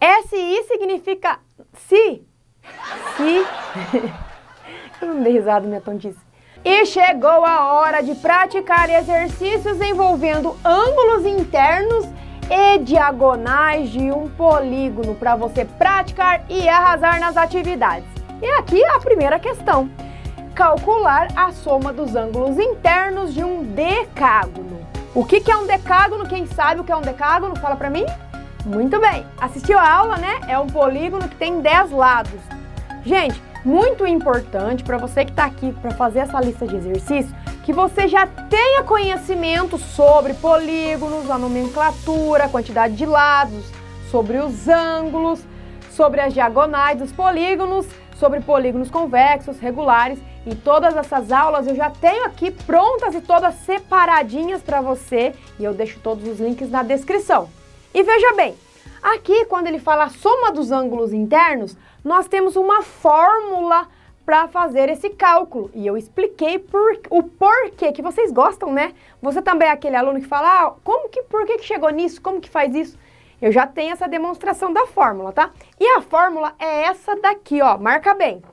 SI significa se. Eu não dei risada, minha tontice. E chegou a hora de praticar exercícios envolvendo ângulos internos e diagonais de um polígono para você praticar e arrasar nas atividades. E aqui a primeira questão. Calcular a soma dos ângulos internos de um decágono. O que é um decágono? Quem sabe o que é um decágono? Fala pra mim. Muito bem. Assistiu a aula, né? É um polígono que tem 10 lados. Gente, muito importante para você que está aqui para fazer essa lista de exercícios, que você já tenha conhecimento sobre polígonos, a nomenclatura, a quantidade de lados, sobre os ângulos, sobre as diagonais dos polígonos, sobre polígonos convexos, regulares, e todas essas aulas eu já tenho aqui prontas e todas separadinhas para você, e eu deixo todos os links na descrição. E veja bem, aqui quando ele fala a soma dos ângulos internos, nós temos uma fórmula para fazer esse cálculo, e eu expliquei o porquê, que vocês gostam, né? Você também é aquele aluno que fala, por que chegou nisso, como que faz isso? Eu já tenho essa demonstração da fórmula, tá? E a fórmula é essa daqui, ó, marca bem.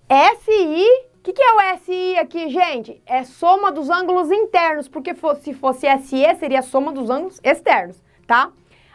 SI, o que é o SI aqui, gente? É soma dos ângulos internos, porque se fosse SE, seria a soma dos ângulos externos, tá?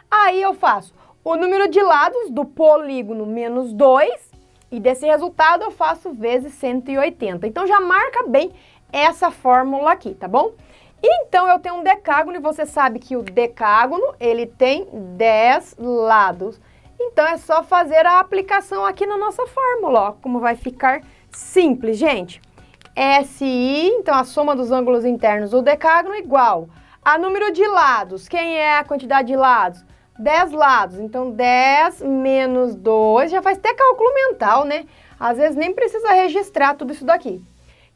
Aí eu faço o número de lados do polígono menos 2, e desse resultado eu faço vezes 180. Então já marca bem essa fórmula aqui, tá bom? Então eu tenho um decágono e você sabe que o decágono, ele tem 10 lados. Então é só fazer a aplicação aqui na nossa fórmula, ó, como vai ficar simples, gente. SI, então a soma dos ângulos internos do decágono igual a número de lados. Quem é a quantidade de lados? 10 lados, então 10 menos 2, já faz até cálculo mental, né? Às vezes nem precisa registrar tudo isso daqui.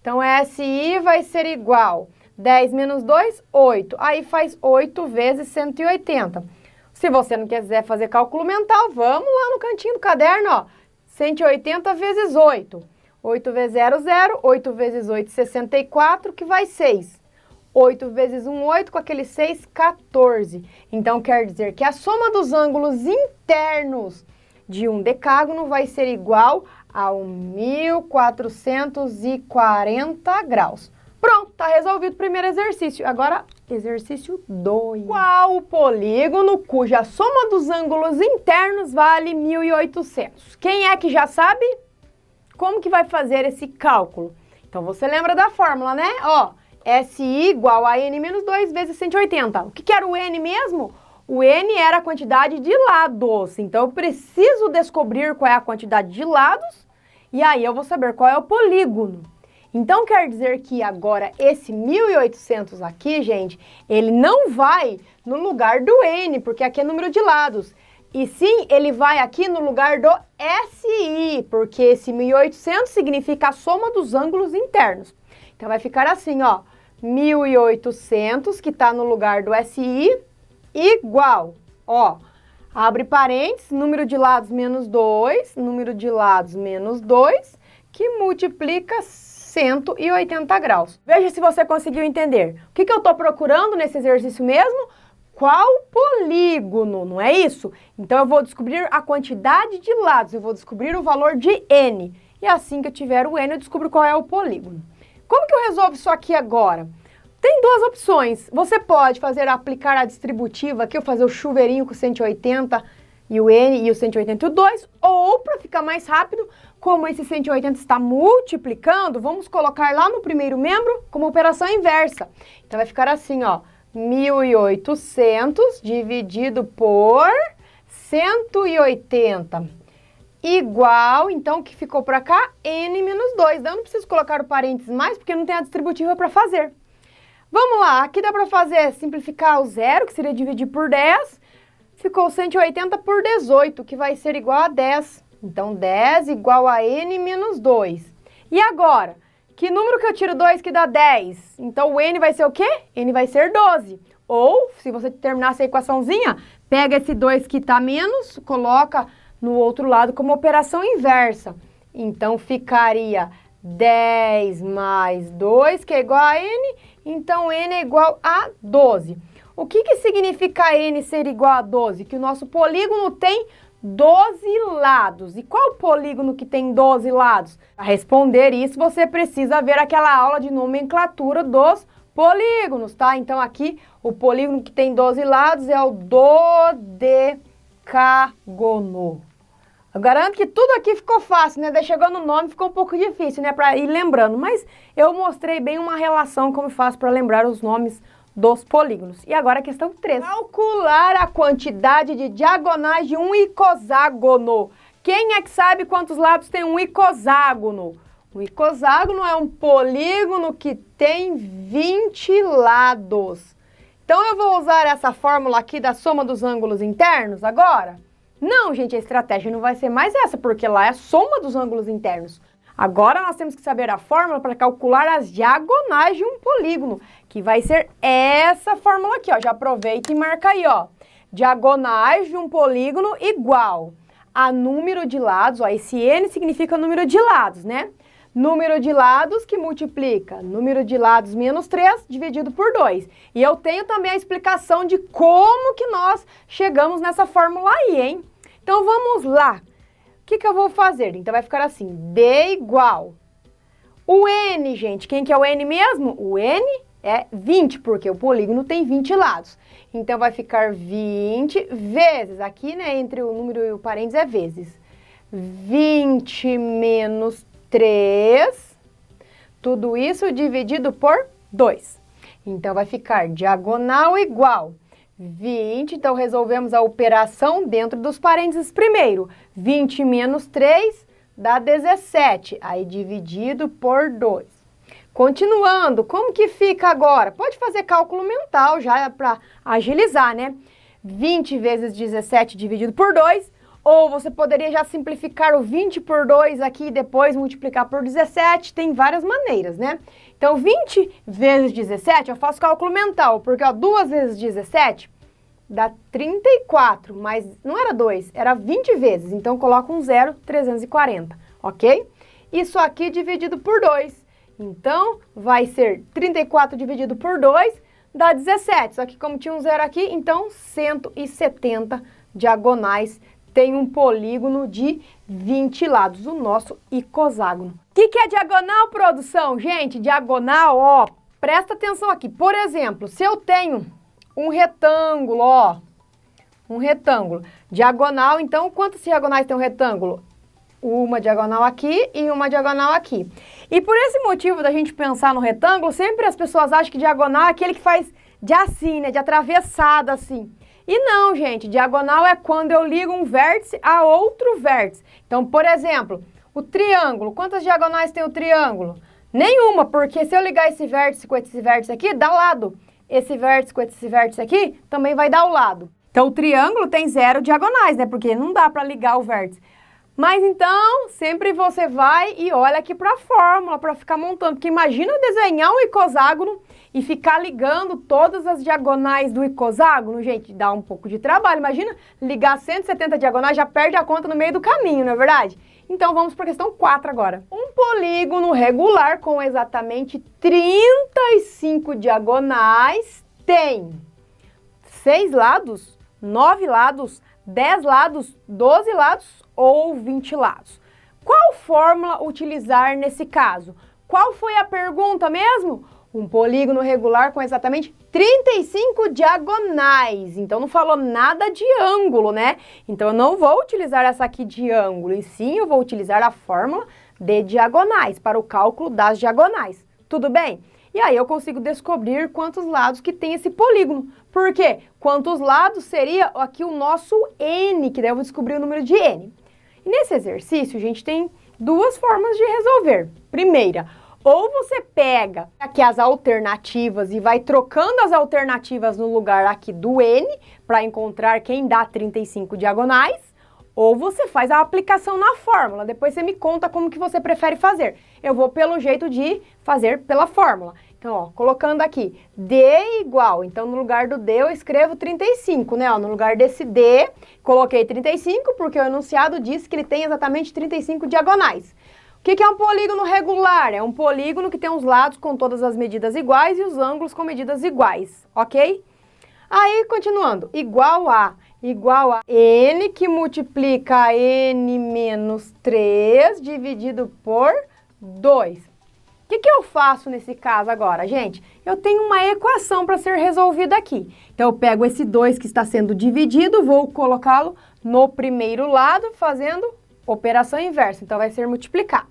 Então, SI vai ser igual 10 menos 2, 8. Aí faz 8 vezes 180. Se você não quiser fazer cálculo mental, vamos lá no cantinho do caderno, ó. 180 vezes 8. 8 vezes 0, 0. 8 vezes 8, 64, que vai 6. 8 vezes 1, 8, com aquele 6, 14. Então, quer dizer que a soma dos ângulos internos de um decágono vai ser igual a 1440 graus. Pronto, tá resolvido o primeiro exercício. Agora, exercício 2. Qual o polígono cuja soma dos ângulos internos vale 1800? Quem é que já sabe? Como que vai fazer esse cálculo? Então, você lembra da fórmula, né? Ó, SI igual a N menos 2 vezes 180. O que era o N mesmo? O N era a quantidade de lados. Então, eu preciso descobrir qual é a quantidade de lados e aí eu vou saber qual é o polígono. Então, quer dizer que agora esse 1800 aqui, gente, ele não vai no lugar do N, porque aqui é número de lados. E sim, ele vai aqui no lugar do SI, porque esse 1800 significa a soma dos ângulos internos. Então, vai ficar assim, ó. 1800, que está no lugar do SI, igual, ó, abre parênteses, número de lados menos 2, número de lados menos 2, que multiplica 180 graus. Veja se você conseguiu entender. O que eu estou procurando nesse exercício mesmo? Qual polígono, não é isso? Então, eu vou descobrir a quantidade de lados, eu vou descobrir o valor de N. E assim que eu tiver o N, eu descubro qual é o polígono. Como que eu resolvo isso aqui agora? Tem duas opções. Você pode aplicar a distributiva aqui, ou fazer o chuveirinho com 180 e o N e o 182, ou, para ficar mais rápido, como esse 180 está multiplicando, vamos colocar lá no primeiro membro como operação inversa. Então, vai ficar assim, ó, 1800 dividido por 180. Igual, então, o que ficou para cá? N menos 2. Então, eu não preciso colocar o parênteses mais, porque não tem a distributiva para fazer. Vamos lá, aqui dá para fazer, simplificar o zero, que seria dividir por 10. Ficou 180 por 18, que vai ser igual a 10. Então, 10 igual a N menos 2. E agora, que número que eu tiro 2 que dá 10? Então, o N vai ser o quê? N vai ser 12. Ou, se você terminar essa equaçãozinha, pega esse 2 que está menos, coloca no outro lado como operação inversa. Então, ficaria 10 mais 2, que é igual a N, então N é igual a 12. O que significa N ser igual a 12? Que o nosso polígono tem 12 lados. E qual polígono que tem 12 lados? Para responder isso, você precisa ver aquela aula de nomenclatura dos polígonos, tá? Então aqui, o polígono que tem 12 lados é o dodecágono. Eu garanto que tudo aqui ficou fácil, né? Daí chegou no nome, ficou um pouco difícil, né? Para ir lembrando, mas eu mostrei bem uma relação como faço para lembrar os nomes dos polígonos. E agora a questão 3. Calcular a quantidade de diagonais de um icoságono. Quem é que sabe quantos lados tem um icoságono? O icoságono é um polígono que tem 20 lados. Então eu vou usar essa fórmula aqui da soma dos ângulos internos agora? Não, gente, a estratégia não vai ser mais essa, porque lá é a soma dos ângulos internos. Agora nós temos que saber a fórmula para calcular as diagonais de um polígono, que vai ser essa fórmula aqui, ó. Já aproveita e marca aí, ó. Diagonais de um polígono igual a número de lados, ó. Esse N significa número de lados, né? Número de lados que multiplica número de lados menos 3 dividido por 2. E eu tenho também a explicação de como que nós chegamos nessa fórmula aí, hein? Então vamos lá. O que eu vou fazer? Então vai ficar assim, D igual. O N, gente, quem que é o N mesmo? O N é 20, porque o polígono tem 20 lados. Então vai ficar 20 vezes, aqui, né, entre o número e o parênteses é vezes. 20 menos 3, tudo isso dividido por 2. Então vai ficar diagonal igual 20, então resolvemos a operação dentro dos parênteses primeiro. 20 menos 3 dá 17, aí dividido por 2. Continuando, como que fica agora? Pode fazer cálculo mental já para agilizar, né? 20 vezes 17 dividido por 2, ou você poderia já simplificar o 20 por 2 aqui e depois multiplicar por 17, tem várias maneiras, né? Então, 20 vezes 17, eu faço cálculo mental, porque ó, 2 vezes 17 dá 34, mas não era 2, era 20 vezes, então coloca um 0, 340, ok? Isso aqui dividido por 2, então vai ser 34 dividido por 2, dá 17, só que como tinha um 0 aqui, então 170 diagonais tem um polígono de 20 lados, o nosso icoságono. O que é diagonal, produção? Gente, diagonal, ó, presta atenção aqui. Por exemplo, se eu tenho um retângulo, ó, um retângulo diagonal, então quantas diagonais tem um retângulo? Uma diagonal aqui e uma diagonal aqui. E por esse motivo da gente pensar no retângulo, sempre as pessoas acham que diagonal é aquele que faz de assim, né, de atravessada assim. E não, gente, diagonal é quando eu ligo um vértice a outro vértice. Então, por exemplo, o triângulo, quantas diagonais tem o triângulo? Nenhuma, porque se eu ligar esse vértice com esse vértice aqui, dá lado. Esse vértice com esse vértice aqui, também vai dar o lado. Então, o triângulo tem 0 diagonais, né? Porque não dá para ligar o vértice. Mas então, sempre você vai e olha aqui para a fórmula, para ficar montando. Porque imagina eu desenhar um icoságono e ficar ligando todas as diagonais do icoságono, gente, dá um pouco de trabalho. Imagina ligar 170 diagonais, já perde a conta no meio do caminho, não é verdade? Então vamos para a questão 4 agora. Um polígono regular com exatamente 35 diagonais tem 6 lados, 9 lados, 10 lados, 12 lados ou 20 lados. Qual fórmula utilizar nesse caso? Qual foi a pergunta mesmo? Um polígono regular com exatamente 35 diagonais. Então, não falou nada de ângulo, né? Então, eu não vou utilizar essa aqui de ângulo, e sim eu vou utilizar a fórmula de diagonais para o cálculo das diagonais. Tudo bem? E aí eu consigo descobrir quantos lados que tem esse polígono. Por quê? Quantos lados seria aqui o nosso N, que daí eu vou descobrir o número de N. E nesse exercício, a gente tem duas formas de resolver. Primeira, ou você pega aqui as alternativas e vai trocando as alternativas no lugar aqui do N para encontrar quem dá 35 diagonais, ou você faz a aplicação na fórmula. Depois você me conta como que você prefere fazer. Eu vou pelo jeito de fazer pela fórmula. Então, ó, colocando aqui D igual, então no lugar do D eu escrevo 35, né? Ó, no lugar desse D, coloquei 35 porque o enunciado diz que ele tem exatamente 35 diagonais. O que é um polígono regular? É um polígono que tem os lados com todas as medidas iguais e os ângulos com medidas iguais, ok? Aí, continuando, igual a, igual a n que multiplica n menos 3 dividido por 2. O que eu faço nesse caso agora, gente? Eu tenho uma equação para ser resolvida aqui. Então, eu pego esse 2 que está sendo dividido, vou colocá-lo no primeiro lado, fazendo operação inversa. Então, vai ser multiplicado.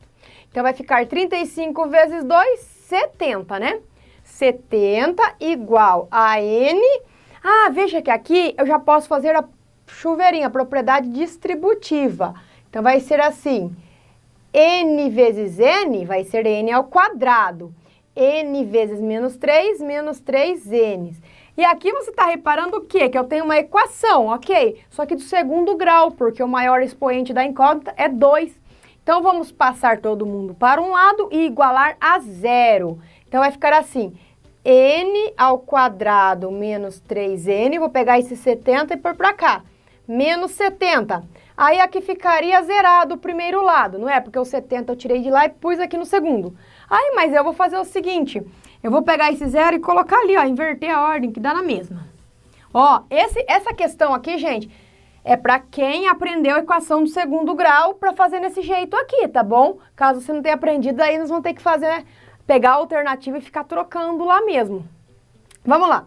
Então, vai ficar 35 vezes 2, 70, né? 70 igual a n. Ah, veja que aqui eu já posso fazer a chuveirinha, a propriedade distributiva. Então, vai ser assim. N vezes n vai ser n ao quadrado. N vezes menos 3n. E aqui você está reparando o quê? Que eu tenho uma equação, ok? Só que do segundo grau, porque o maior expoente da incógnita é 2. Então, vamos passar todo mundo para um lado e igualar a zero. Então, vai ficar assim, n ao quadrado menos 3n, vou pegar esse 70 e pôr para cá, menos 70. Aí aqui ficaria zerado o primeiro lado, não é? Porque o 70 eu tirei de lá e pus aqui no segundo. Aí, mas eu vou fazer o seguinte, eu vou pegar esse zero e colocar ali, ó, inverter a ordem, que dá na mesma. Ó, essa questão aqui, gente, é para quem aprendeu a equação do segundo grau para fazer desse jeito aqui, tá bom? Caso você não tenha aprendido, aí nós vamos ter que fazer, pegar a alternativa e ficar trocando lá mesmo. Vamos lá.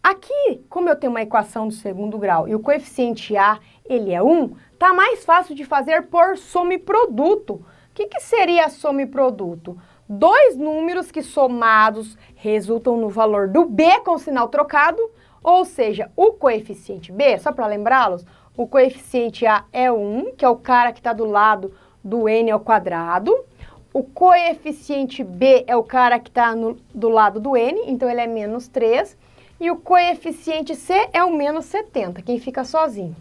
Aqui, como eu tenho uma equação do segundo grau e o coeficiente A, ele é 1, tá mais fácil de fazer por soma e produto. O que seria soma e produto? Dois números que somados resultam no valor do B com sinal trocado, ou seja, o coeficiente B, só para lembrá-los, o coeficiente A é 1, que é o cara que está do lado do n ao quadrado. O coeficiente B é o cara que está do lado do n, então ele é menos 3. E o coeficiente C é o menos 70, quem fica sozinho.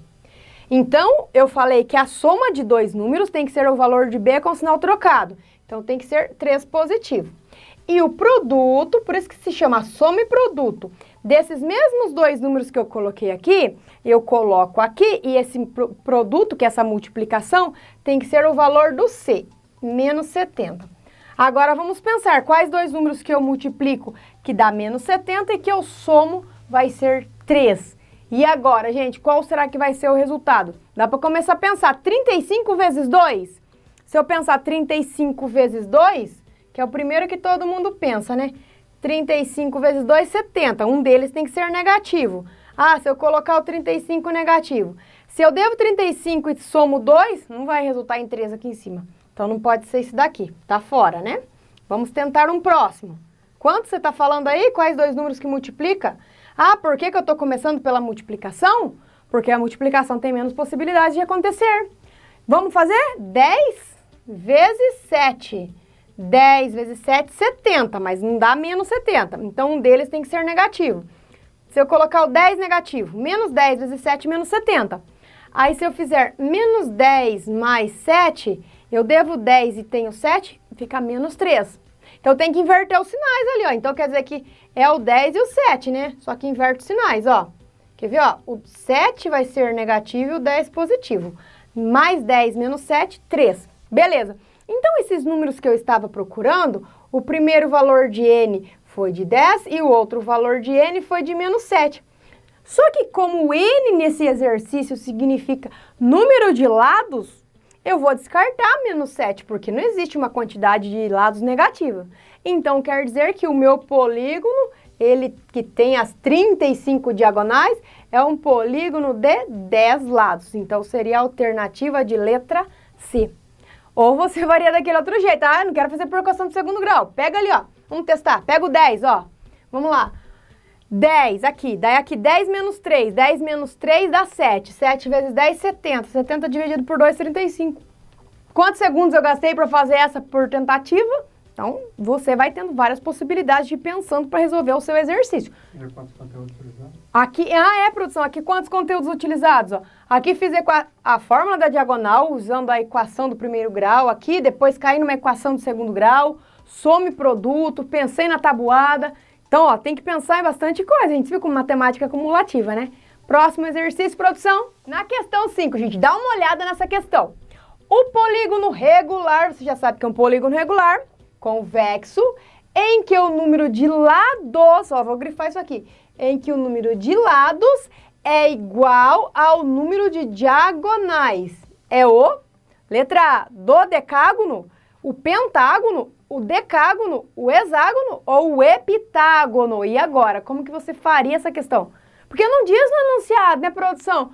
Então, eu falei que a soma de dois números tem que ser o valor de B com sinal trocado. Então, tem que ser 3 positivo. E o produto, por isso que se chama soma e produto, desses mesmos dois números que eu coloquei aqui, eu coloco aqui, e esse produto, que é essa multiplicação, tem que ser o valor do C, menos 70. Agora, vamos pensar quais dois números que eu multiplico que dá menos 70 e que eu somo vai ser 3. E agora, gente, qual será que vai ser o resultado? Dá para começar a pensar, 35 vezes 2? Se eu pensar 35 vezes 2, que é o primeiro que todo mundo pensa, né? 35 vezes 2, 70. Um deles tem que ser negativo. Ah, se eu colocar o 35 negativo. Se eu devo 35 e somo 2, não vai resultar em 3 aqui em cima. Então, não pode ser esse daqui. Tá fora, né? Vamos tentar um próximo. Quanto você está falando aí? Quais dois números que multiplica? Ah, por que eu estou começando pela multiplicação? Porque a multiplicação tem menos possibilidade de acontecer. Vamos fazer 10 vezes 7. 10 vezes 7, 70, mas não dá menos 70. Então, um deles tem que ser negativo. Se eu colocar o 10 negativo, menos 10 vezes 7, menos 70. Aí, se eu fizer menos 10 mais 7... eu devo 10 e tenho 7, fica menos 3. Então, tem que inverter os sinais ali, ó. Então, quer dizer que é o 10 e o 7, né? Só que inverte os sinais, ó. Quer ver, ó? O 7 vai ser negativo e o 10 positivo. Mais 10 menos 7, 3. Beleza. Então, esses números que eu estava procurando, o primeiro valor de n foi de 10 e o outro valor de n foi de menos 7. Só que como n nesse exercício significa número de lados, eu vou descartar menos 7, porque não existe uma quantidade de lados negativa. Então, quer dizer que o meu polígono, ele que tem as 35 diagonais, é um polígono de 10 lados. Então, seria a alternativa de letra C. Ou você varia daquele outro jeito. Ah, não quero fazer por equação do segundo grau. Pega ali, ó. Vamos testar. Pega o 10, ó. Vamos lá. 10 aqui. Daí aqui 10 menos 3. 10 menos 3 dá 7. 7 vezes 10, 70. 70 dividido por 2, 35. Quantos segundos eu gastei para fazer essa por tentativa? Então, você vai tendo várias possibilidades de ir pensando para resolver o seu exercício. E quantos conteúdos utilizados? Aqui, produção, aqui quantos conteúdos utilizados? Ó. Aqui fiz a fórmula da diagonal, usando a equação do primeiro grau aqui, depois caí numa equação do segundo grau, some produto, pensei na tabuada. Então, ó, tem que pensar em bastante coisa, a gente viu como matemática cumulativa, né? Próximo exercício, produção. Na questão 5, gente, dá uma olhada nessa questão. O polígono regular, você já sabe que é um polígono regular, convexo, em que o número de lados, ó, vou grifar isso aqui, em que o número de lados é igual ao número de diagonais? É o, letra A, dodecágono, o pentágono, o decágono, o hexágono ou o heptágono? E agora, como que você faria essa questão? Porque não diz no enunciado, né, produção?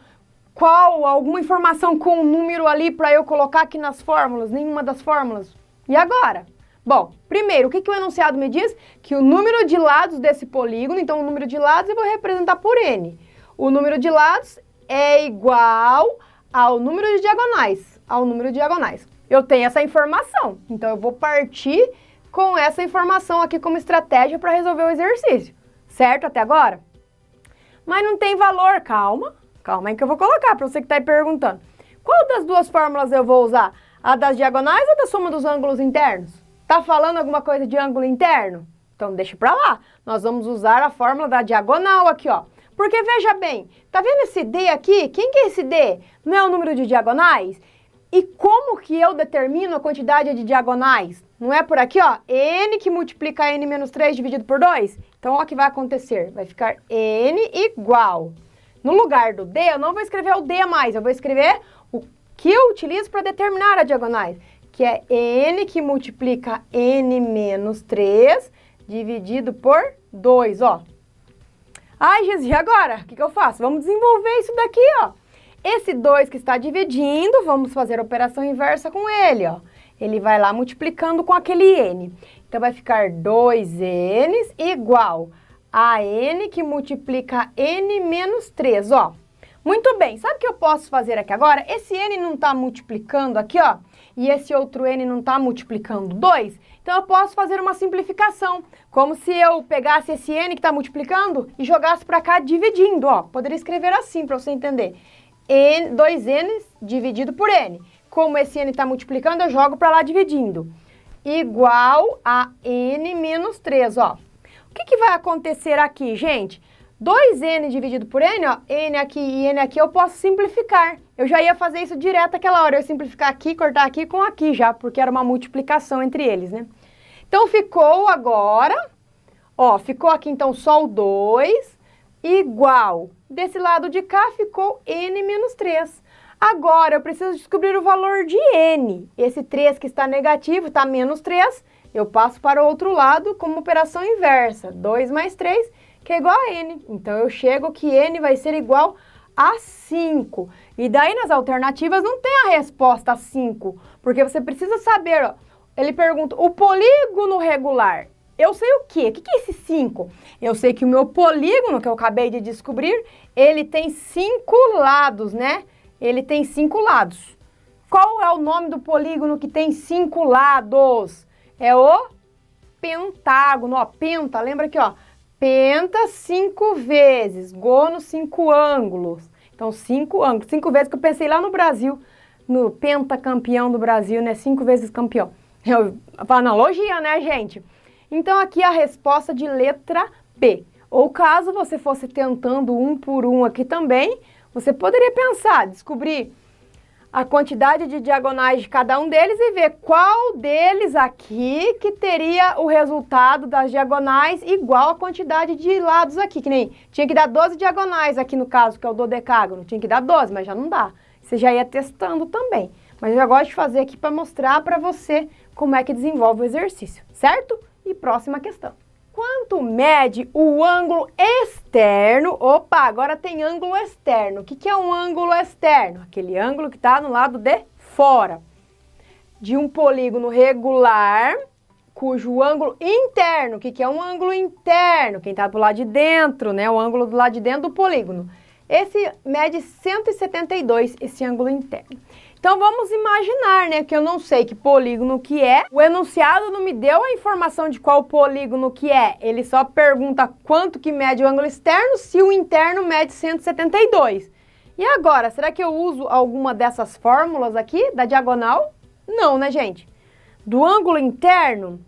Alguma informação com um número ali para eu colocar aqui nas fórmulas, nenhuma das fórmulas. E agora? Bom, primeiro, o que o enunciado me diz? Que o número de lados desse polígono, então o número de lados eu vou representar por n. O número de lados é igual ao número de diagonais, Eu tenho essa informação, então eu vou partir com essa informação aqui como estratégia para resolver o exercício. Certo até agora? Mas não tem valor, calma aí que eu vou colocar para você que está aí perguntando. Qual das duas fórmulas eu vou usar? A das diagonais ou da soma dos ângulos internos? Tá falando alguma coisa de ângulo interno? Então deixa para lá. Nós vamos usar a fórmula da diagonal aqui, ó. Porque veja bem, tá vendo esse D aqui? Quem que é esse D? Não é o número de diagonais? E como que eu determino a quantidade de diagonais? Não é por aqui, ó? N que multiplica N menos 3 dividido por 2? Então, ó, o que vai acontecer? Vai ficar N igual. No lugar do D, eu não vou escrever o D mais, eu vou escrever o que eu utilizo para determinar a diagonais, que é N que multiplica N menos 3 dividido por 2, ó. Ai, Jesus, e agora? O que eu faço? Vamos desenvolver isso daqui, ó. Esse 2 que está dividindo, vamos fazer a operação inversa com ele, ó. Ele vai lá multiplicando com aquele N. Então, vai ficar 2N igual a N que multiplica N menos 3, ó. Muito bem, sabe o que eu posso fazer aqui agora? Esse N não está multiplicando aqui, ó, e esse outro N não está multiplicando 2, então eu posso fazer uma simplificação, como se eu pegasse esse N que está multiplicando e jogasse para cá dividindo, ó. Poderia escrever assim para você entender. 2N dividido por N. Como esse N está multiplicando, eu jogo para lá dividindo. Igual a N menos 3, ó. O que vai acontecer aqui, gente? 2N dividido por N, ó, N aqui e N aqui, eu posso simplificar. Eu já ia fazer isso direto aquela hora, eu ia simplificar aqui, cortar aqui com aqui já, porque era uma multiplicação entre eles, né? Então, ficou agora, ó, ficou aqui então só o 2, igual. Desse lado de cá ficou N menos 3. Agora, eu preciso descobrir o valor de N. Esse 3 que está negativo, está menos 3, eu passo para o outro lado como operação inversa. 2 mais 3, que é igual a N. Então, eu chego que N vai ser igual a 5. E daí, nas alternativas, não tem a resposta 5. Porque você precisa saber, ó. Ele pergunta, o polígono regular, eu sei o quê? O que é esse 5? Eu sei que o meu polígono, que eu acabei de descobrir, ele tem 5 lados, né? Ele tem 5 lados. Qual é o nome do polígono que tem 5 lados? É o pentágono, ó, penta, lembra aqui, ó, penta 5 vezes, gono 5 ângulos. Então, 5 ângulos, 5 vezes que eu pensei lá no Brasil, no pentacampeão do Brasil, né, 5 vezes campeão. Analogia, né, gente? Então, aqui a resposta de letra B. Ou caso você fosse tentando um por um aqui também, você poderia pensar, descobrir a quantidade de diagonais de cada um deles e ver qual deles aqui que teria o resultado das diagonais igual a quantidade de lados aqui, que nem tinha que dar 12 diagonais aqui no caso, que é o dodecágono, tinha que dar 12, mas já não dá. Você já ia testando também. Mas eu já gosto de fazer aqui para mostrar para você como é que desenvolve o exercício, certo? E próxima questão. Quanto mede o ângulo externo? Opa, agora tem ângulo externo. O que é um ângulo externo? Aquele ângulo que está no lado de fora. De um polígono regular, cujo ângulo interno, o que é um ângulo interno? Quem está do lado de dentro, né? O ângulo do lado de dentro do polígono. Esse mede 172, esse ângulo interno. Então, vamos imaginar, né, que eu não sei que polígono que é. O enunciado não me deu a informação de qual polígono que é. Ele só pergunta quanto que mede o ângulo externo se o interno mede 172. E agora, será que eu uso alguma dessas fórmulas aqui, da diagonal? Não, né, gente? Do ângulo interno,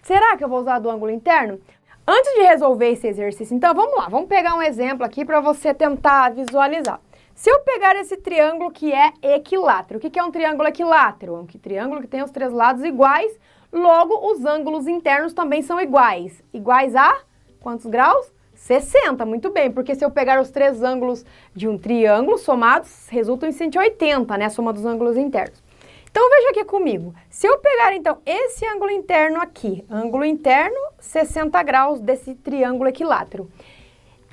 será que eu vou usar do ângulo interno? Antes de resolver esse exercício, então, vamos lá. Vamos pegar um exemplo aqui para você tentar visualizar. Se eu pegar esse triângulo que é equilátero, o que é um triângulo equilátero? É um triângulo que tem os 3 lados iguais, logo os ângulos internos também são iguais. Iguais a quantos graus? 60, muito bem, porque se eu pegar os três ângulos de um triângulo somados, resultam em 180, né, a soma dos ângulos internos. Então, veja aqui comigo, se eu pegar, então, esse ângulo interno aqui, ângulo interno, 60 graus desse triângulo equilátero,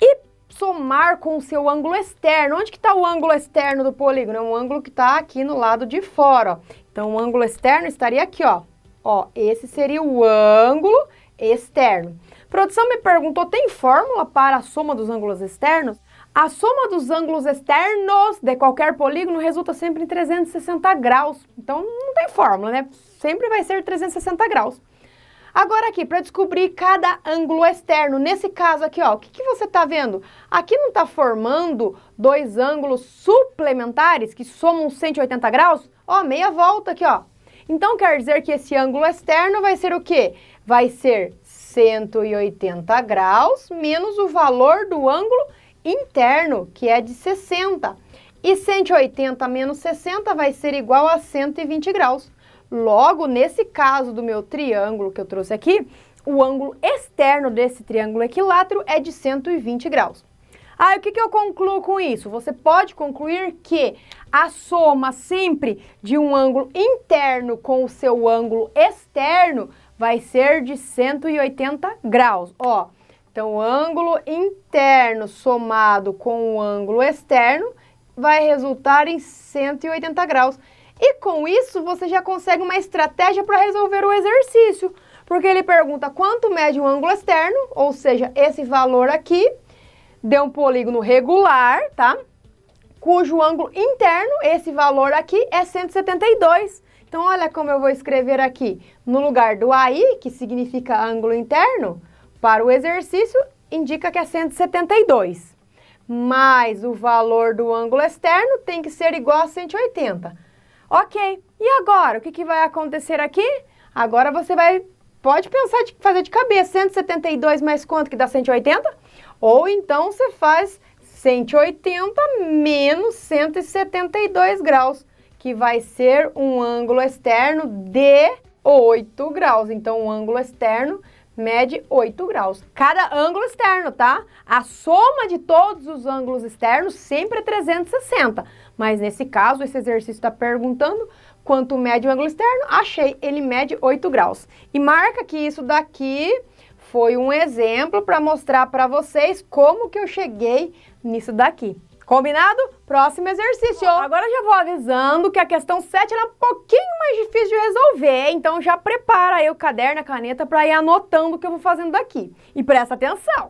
e somar com o seu ângulo externo, onde que está o ângulo externo do polígono? É um ângulo que está aqui no lado de fora, ó. Então, o ângulo externo estaria aqui, ó. Ó, esse seria o ângulo externo. Produção me perguntou, tem fórmula para a soma dos ângulos externos? A soma dos ângulos externos de qualquer polígono resulta sempre em 360 graus. Então, não tem fórmula, né? Sempre vai ser 360 graus. Agora aqui, para descobrir cada ângulo externo, nesse caso aqui, ó, o que você está vendo? Aqui não está formando dois ângulos suplementares que somam 180 graus? Ó, meia volta aqui, ó. Então, quer dizer que esse ângulo externo vai ser o quê? Vai ser 180 graus menos o valor do ângulo interno, que é de 60. E 180 menos 60 vai ser igual a 120 graus. Logo, nesse caso do meu triângulo que eu trouxe aqui, o ângulo externo desse triângulo equilátero é de 120 graus. Ah, e o que eu concluo com isso? Você pode concluir que a soma sempre de um ângulo interno com o seu ângulo externo vai ser de 180 graus. Ó, então, o ângulo interno somado com o ângulo externo vai resultar em 180 graus. E com isso, você já consegue uma estratégia para resolver o exercício. Porque ele pergunta quanto mede o ângulo externo, ou seja, esse valor aqui, de um polígono regular, tá? Cujo ângulo interno, esse valor aqui, é 172. Então, olha como eu vou escrever aqui. No lugar do AI, que significa ângulo interno, para o exercício, indica que é 172. Mais o valor do ângulo externo tem que ser igual a 180. Ok, e agora? O que vai acontecer aqui? Agora você pode pensar fazer de cabeça, 172 mais quanto que dá 180? Ou então você faz 180 menos 172 graus, que vai ser um ângulo externo de 8 graus. Então, o ângulo externo mede 8 graus. Cada ângulo externo, tá? A soma de todos os ângulos externos sempre é 360. Mas nesse caso, esse exercício está perguntando quanto mede o ângulo externo. Achei, ele mede 8 graus. E marca que isso daqui foi um exemplo para mostrar para vocês como que eu cheguei nisso daqui. Combinado? Próximo exercício. Agora eu já vou avisando que a questão 7 era um pouquinho mais difícil de resolver, então já prepara aí o caderno, a caneta para ir anotando o que eu vou fazendo daqui. E presta atenção.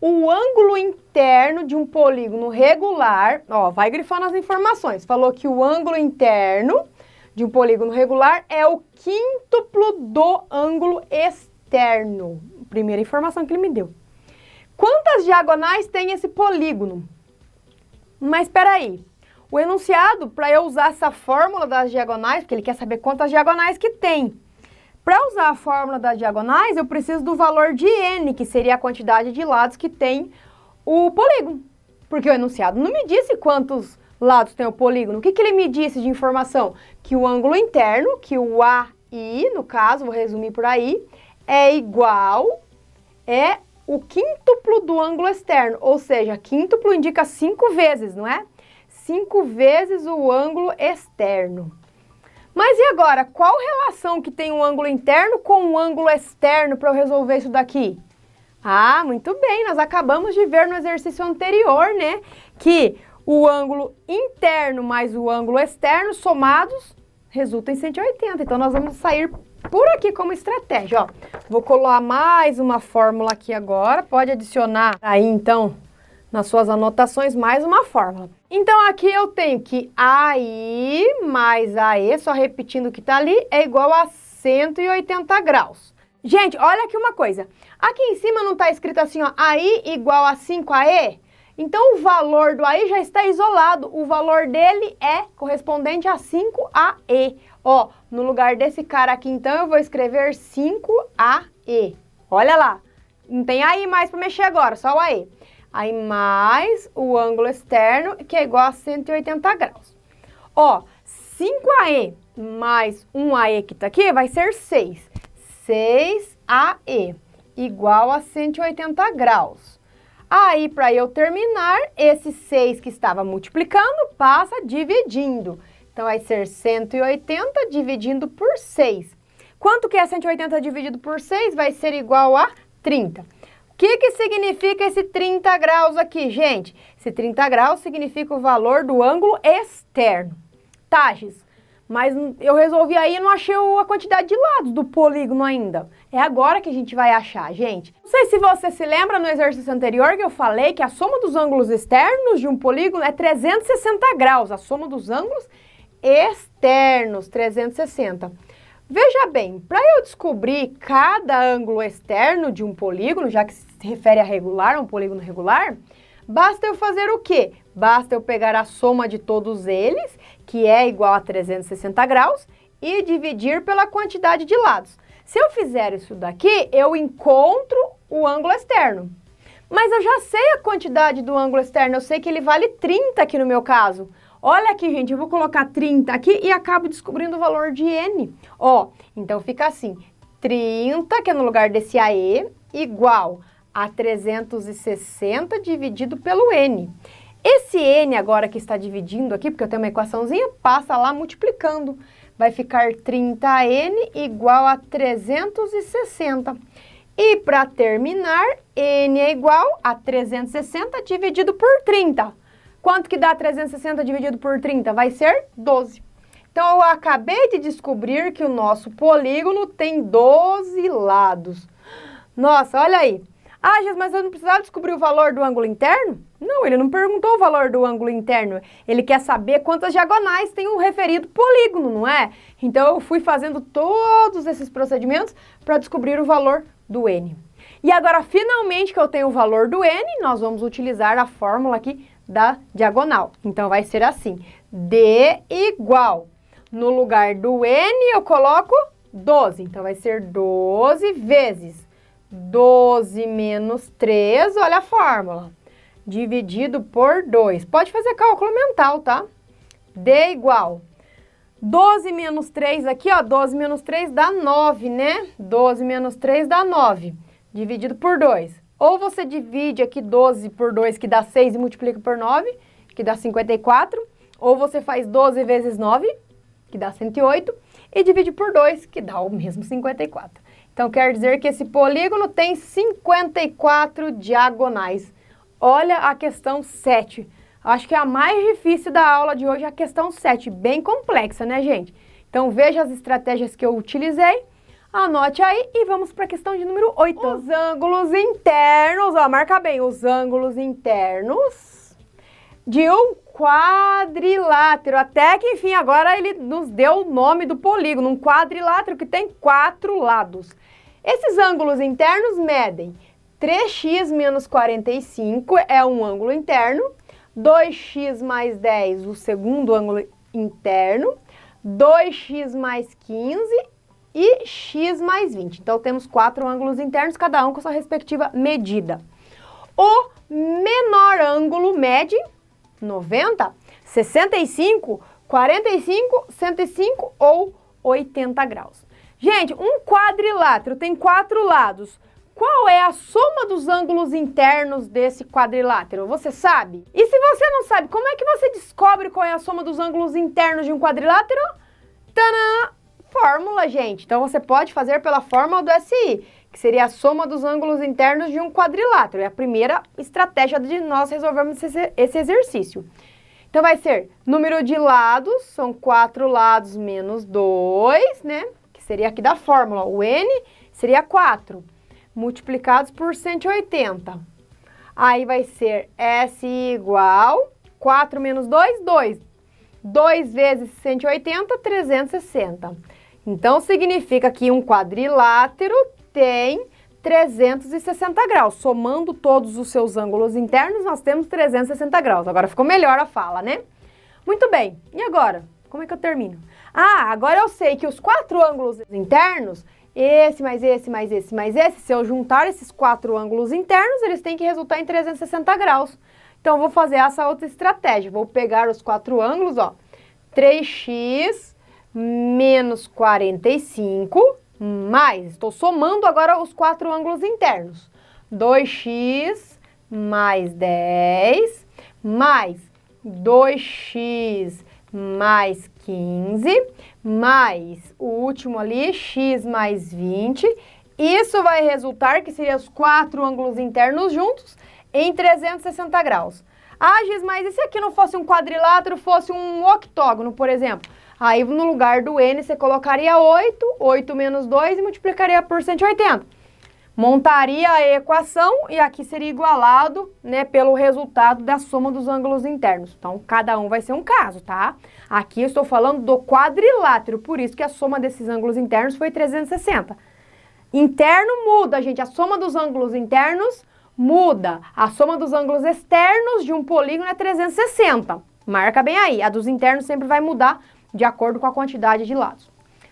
O ângulo interno de um polígono regular, ó, vai grifando as informações. Falou que o ângulo interno de um polígono regular é o quíntuplo do ângulo externo. Primeira informação que ele me deu. Quantas diagonais tem esse polígono? Mas espera aí, o enunciado, para eu usar essa fórmula das diagonais, porque ele quer saber quantas diagonais que tem. Para usar a fórmula das diagonais, eu preciso do valor de n, que seria a quantidade de lados que tem o polígono. Porque o enunciado não me disse quantos lados tem o polígono. O que ele me disse de informação? Que o ângulo interno, que o AI, no caso, vou resumir por aí, é igual, o quíntuplo do ângulo externo, ou seja, quíntuplo indica 5 vezes, não é? 5 vezes o ângulo externo. Mas e agora, qual relação que tem o ângulo interno com o ângulo externo para eu resolver isso daqui? Ah, muito bem, nós acabamos de ver no exercício anterior, né? Que o ângulo interno mais o ângulo externo somados resulta em 180. Então, nós vamos sair por aqui como estratégia, ó. Vou colar mais uma fórmula aqui agora, pode adicionar aí, então, nas suas anotações, mais uma fórmula. Então, aqui eu tenho que AI mais AE, só repetindo o que tá ali, é igual a 180 graus. Gente, olha aqui uma coisa. Aqui em cima não tá escrito assim, ó, AI igual a 5AE? Então, o valor do AI já está isolado. O valor dele é correspondente a 5AE. Ó, no lugar desse cara aqui, então, eu vou escrever 5AE. Olha lá. Não tem AI mais para mexer agora, só o AE. Aí, mais o ângulo externo, que é igual a 180 graus. Ó, 5AE mais 1AE que tá aqui, vai ser 6. 6AE igual a 180 graus. Aí, para eu terminar, esse 6 que estava multiplicando passa dividindo. Então, vai ser 180 dividindo por 6. Quanto que é 180 dividido por 6? Vai ser igual a 30. O que significa esse 30 graus aqui, gente? Esse 30 graus significa o valor do ângulo externo. Tá, Gis? Mas eu resolvi aí e não achei a quantidade de lados do polígono ainda. É agora que a gente vai achar, gente. Não sei se você se lembra no exercício anterior que eu falei que a soma dos ângulos externos de um polígono é 360 graus. A soma dos ângulos externos, 360. Veja bem, para eu descobrir cada ângulo externo de um polígono, já que se refere a regular, a um polígono regular, basta eu fazer o quê? Basta eu pegar a soma de todos eles, que é igual a 360 graus, e dividir pela quantidade de lados. Se eu fizer isso daqui, eu encontro o ângulo externo. Mas eu já sei a quantidade do ângulo externo, eu sei que ele vale 30 aqui no meu caso. Olha aqui, gente, eu vou colocar 30 aqui e acabo descobrindo o valor de N. Ó, então fica assim, 30, que é no lugar desse AE, igual a 360 dividido pelo N. Esse N agora que está dividindo aqui, porque eu tenho uma equaçãozinha, passa lá multiplicando. Vai ficar 30N igual a 360. E para terminar, N é igual a 360 dividido por 30. Quanto que dá 360 dividido por 30? Vai ser 12. Então, eu acabei de descobrir que o nosso polígono tem 12 lados. Nossa, olha aí. Ah, Gis, mas eu não precisava descobrir o valor do ângulo interno? Não, ele não perguntou o valor do ângulo interno. Ele quer saber quantas diagonais tem o referido polígono, não é? Então, eu fui fazendo todos esses procedimentos para descobrir o valor do N. E agora, finalmente que eu tenho o valor do N, nós vamos utilizar a fórmula aqui da diagonal. Então, vai ser assim, D igual, no lugar do N eu coloco 12, então vai ser 12 vezes 12 menos 3, olha a fórmula, dividido por 2. Pode fazer cálculo mental, tá? D igual, 12 menos 3 aqui, ó, 12 menos 3 dá 9, né? 12 menos 3 dá 9, dividido por 2. Ou você divide aqui 12 por 2, que dá 6, e multiplica por 9, que dá 54. Ou você faz 12 vezes 9, que dá 108, e divide por 2, que dá o mesmo 54. Então, quer dizer que esse polígono tem 54 diagonais. Olha a questão 7. Acho que é a mais difícil da aula de hoje, a questão 7. Bem complexa, né, gente? Então, veja as estratégias que eu utilizei. Anote aí e vamos para a questão de número 8. Os ângulos internos, ó, marca bem, os ângulos internos de um quadrilátero. Até que, enfim, agora ele nos deu o nome do polígono, um quadrilátero que tem 4 lados. Esses ângulos internos medem 3x menos 45, é um ângulo interno, 2x mais 10, o segundo ângulo interno, 2x mais 15 e x mais 20. Então, temos 4 ângulos internos, cada um com sua respectiva medida. O menor ângulo mede 90, 65, 45, 105 ou 80 graus. Gente, um quadrilátero tem 4 lados. Qual é a soma dos ângulos internos desse quadrilátero? Você sabe? E se você não sabe, como é que você descobre qual é a soma dos ângulos internos de um quadrilátero? Tadã! Fórmula, gente. Então, você pode fazer pela fórmula do SI, que seria a soma dos ângulos internos de um quadrilátero. É a primeira estratégia de nós resolvermos esse exercício. Então, vai ser número de lados, são 4 lados menos 2, né? Que seria aqui da fórmula. O N seria 4, multiplicados por 180. Aí, vai ser S igual 4 menos 2, 2. 2 vezes 180, 360. Então, significa que um quadrilátero tem 360 graus. Somando todos os seus ângulos internos, nós temos 360 graus. Agora ficou melhor a fala, né? Muito bem. E agora? Como é que eu termino? Ah, agora eu sei que os 4 ângulos internos, esse mais esse mais esse mais esse, se eu juntar esses 4 ângulos internos, eles têm que resultar em 360 graus. Então, eu vou fazer essa outra estratégia. Vou pegar os 4 ângulos, ó. 3x menos 45 mais, estou somando agora os 4 ângulos internos. 2x mais 10, mais 2x mais 15, mais o último ali, x mais 20. Isso vai resultar, que seriam os 4 ângulos internos juntos, em 360 graus. Ah, Giz, mas e se aqui não fosse um quadrilátero, fosse um octógono, por exemplo? Aí, no lugar do n, você colocaria 8, 8 menos 2 e multiplicaria por 180. Montaria a equação e aqui seria igualado, né, pelo resultado da soma dos ângulos internos. Então, cada um vai ser um caso, tá? Aqui eu estou falando do quadrilátero, por isso que a soma desses ângulos internos foi 360. Interno muda, gente, a soma dos ângulos internos muda. A soma dos ângulos externos de um polígono é 360. Marca bem aí, a dos internos sempre vai mudar de acordo com a quantidade de lados.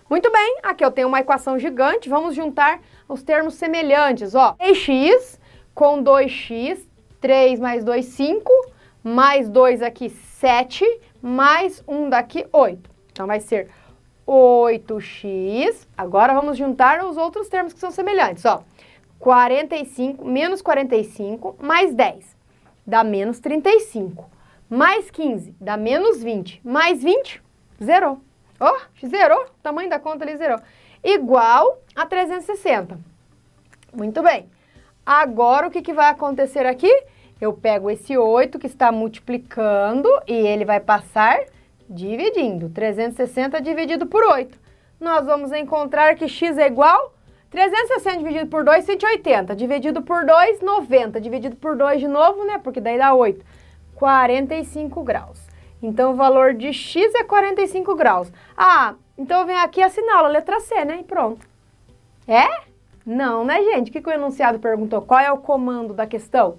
Muito bem, aqui eu tenho uma equação gigante, vamos juntar os termos semelhantes, ó. 3x com 2x, 3 mais 2, 5, mais 2 aqui, 7, mais 1 daqui, 8. Então, vai ser 8x. Agora, vamos juntar os outros termos que são semelhantes, ó. 45, menos 45, mais 10, dá menos 35. Mais 15, dá menos 20. Mais 20, zerou. Ó, zerou, o tamanho da conta ali zerou. Igual a 360. Muito bem. Agora, o que vai acontecer aqui? Eu pego esse 8 que está multiplicando e ele vai passar dividindo. 360 dividido por 8. Nós vamos encontrar que x é igual 360 dividido por 2, 180. Dividido por 2, 90. Dividido por 2 de novo, né? Porque daí dá 8. 45 graus. Então, o valor de x é 45 graus. Ah, então eu venho aqui e assinalo a letra C, né? E pronto. É? Não, né, gente? O que o enunciado perguntou? Qual é o comando da questão?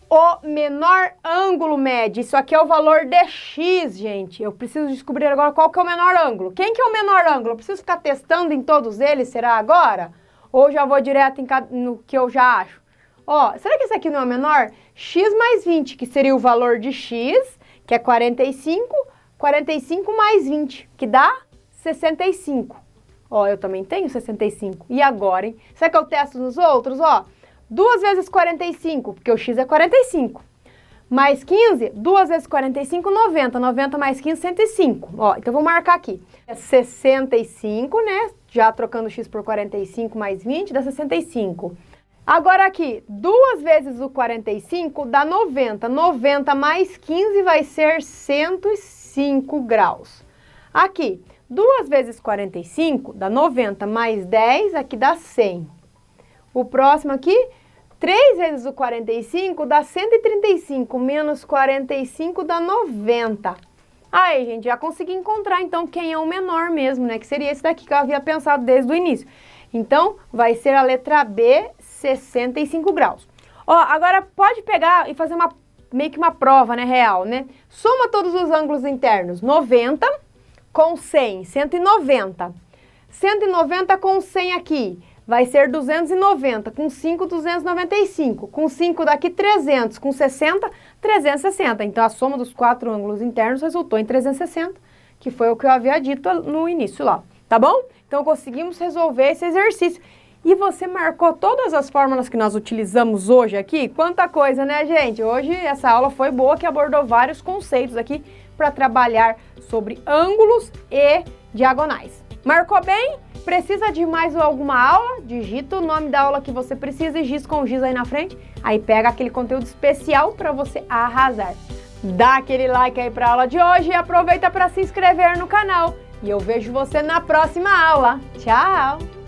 O menor ângulo mede. Isso aqui é o valor de x, gente. Eu preciso descobrir agora qual que é o menor ângulo. Quem que é o menor ângulo? Eu preciso ficar testando em todos eles, será agora? Ou já vou direto no que eu já acho? Ó, será que esse aqui não é o menor? X mais 20, que seria o valor de x, que é 45, 45 mais 20, que dá 65. Ó, eu também tenho 65. E agora, hein? Será que eu testo nos outros? Ó, 2 vezes 45, porque o x é 45. Mais 15, 2 vezes 45, 90. 90 mais 15, 105. Ó, então eu vou marcar aqui. É 65, né? Já trocando o x por 45 mais 20, dá 65. Agora aqui, 2 vezes o 45 dá 90. 90 mais 15 vai ser 105 graus. Aqui, 2 vezes 45 dá 90 mais 10, aqui dá 100. O próximo aqui, 3 vezes o 45 dá 135, menos 45 dá 90. Aí, gente, já consegui encontrar, então, quem é o menor mesmo, né? Que seria esse daqui que eu havia pensado desde o início. Então, vai ser a letra B, 65 graus. Ó, agora pode pegar e fazer meio que uma prova, né, real, né? Soma todos os ângulos internos. 90 com 100, 190. 190 com 100 aqui, vai ser 290. Com 5, 295. Com 5 daqui, 300. Com 60, 360. Então, a soma dos 4 ângulos internos resultou em 360, que foi o que eu havia dito no início lá, tá bom? Então, conseguimos resolver esse exercício. E você marcou todas as fórmulas que nós utilizamos hoje aqui? Quanta coisa, né, gente? Hoje essa aula foi boa, que abordou vários conceitos aqui para trabalhar sobre ângulos e diagonais. Marcou bem? Precisa de mais alguma aula? Digita o nome da aula que você precisa e giz com giz aí na frente. Aí pega aquele conteúdo especial para você arrasar. Dá aquele like aí para a aula de hoje e aproveita para se inscrever no canal. E eu vejo você na próxima aula. Tchau!